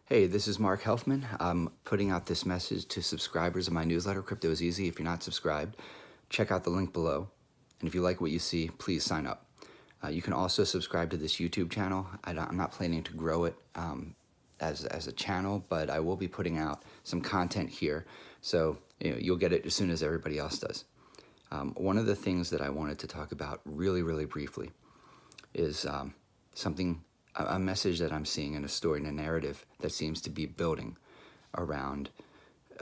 Hey, this is Mark Helfman. I'm putting out this message to subscribers of my newsletter, Crypto is Easy. If you're not subscribed, check out the link below. And if you like what you see, please sign up. You can also subscribe to this YouTube channel. I'm not planning to grow it as a channel, but I will be putting out some content here. So you'll get it as soon as everybody else does. One of the things that I wanted to talk about really briefly is a message that I'm seeing in a story, in a narrative that seems to be building around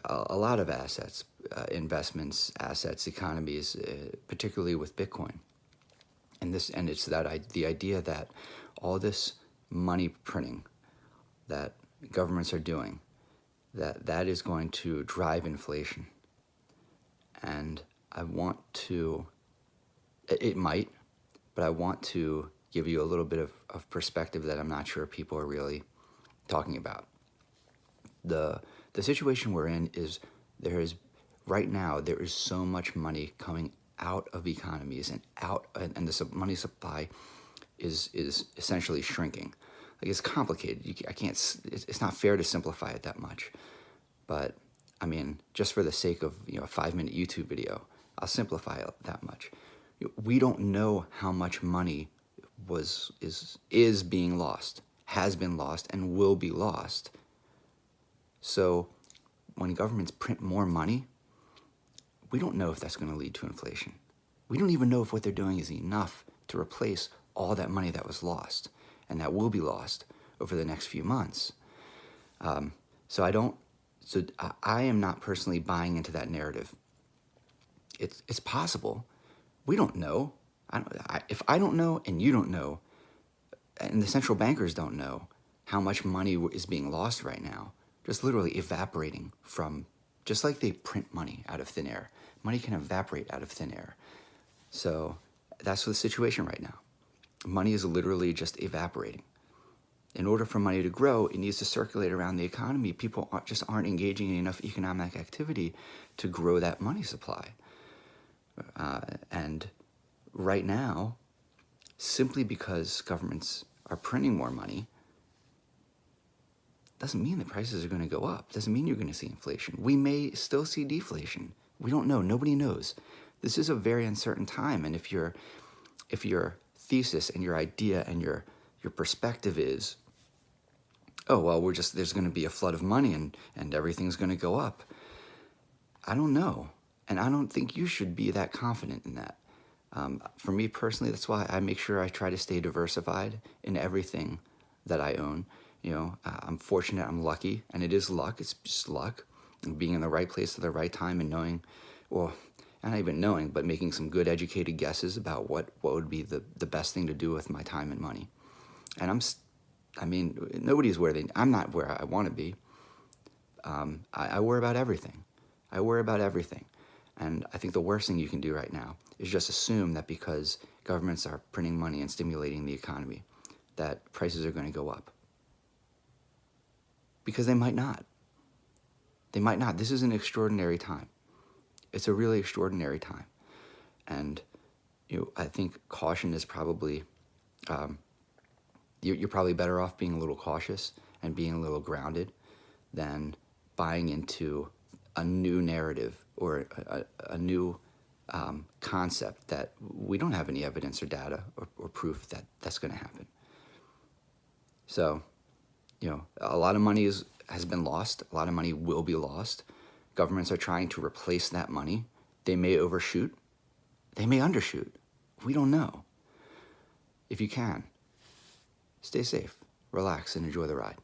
a lot of assets, investments, assets, economies, particularly with Bitcoin. And it's the idea that all this money printing that governments are doing, that is going to drive inflation. And it might, but I want to give you a little bit of perspective that I'm not sure people are really talking about. The situation we're in is right now there is so much money coming out of economies and the money supply is essentially shrinking. Like, it's complicated. It's not fair to simplify it that much. But I mean, just for the sake of a 5-minute YouTube video, I'll simplify it that much. We don't know how much money is being lost, has been lost, and will be lost. So when governments print more money, we don't know if that's going to lead to inflation. We don't even know if what they're doing is enough to replace all that money that was lost and that will be lost over the next few months. So I am not personally buying into that narrative. It's possible. We don't know. If I don't know and you don't know, and the central bankers don't know how much money is being lost right now, just literally evaporating just like they print money out of thin air. Money can evaporate out of thin air. So that's the situation right now. Money is literally just evaporating. In order for money to grow, it needs to circulate around the economy. People just aren't engaging in enough economic activity to grow that money supply. And right now, simply because governments are printing more money, doesn't mean the prices are going to go up. Doesn't mean you're going to see inflation. We may still see deflation. We don't know. Nobody knows. This is a very uncertain time. And if your thesis and your idea and your perspective is, oh, well, there's going to be a flood of money and everything's going to go up, I don't know. And I don't think you should be that confident in that. For me personally, that's why I make sure I try to stay diversified in everything that I own. I'm fortunate, I'm lucky, and it is luck. It's just luck, and being in the right place at the right time and knowing, well, not even knowing, but making some good educated guesses about what would be the best thing to do with my time and money. And nobody's I'm not where I want to be. I worry about everything. And I think the worst thing you can do right now is just assume that because governments are printing money and stimulating the economy, that prices are going to go up. Because they might not. They might not. This is an extraordinary time. It's a really extraordinary time. And I think caution is probably, you're probably better off being a little cautious and being a little grounded than buying into a new narrative or a new concept that we don't have any evidence or data or proof that that's going to happen. So, a lot of money has been lost. A lot of money will be lost. Governments are trying to replace that money. They may overshoot. They may undershoot. We don't know. If you can, stay safe, relax, and enjoy the ride.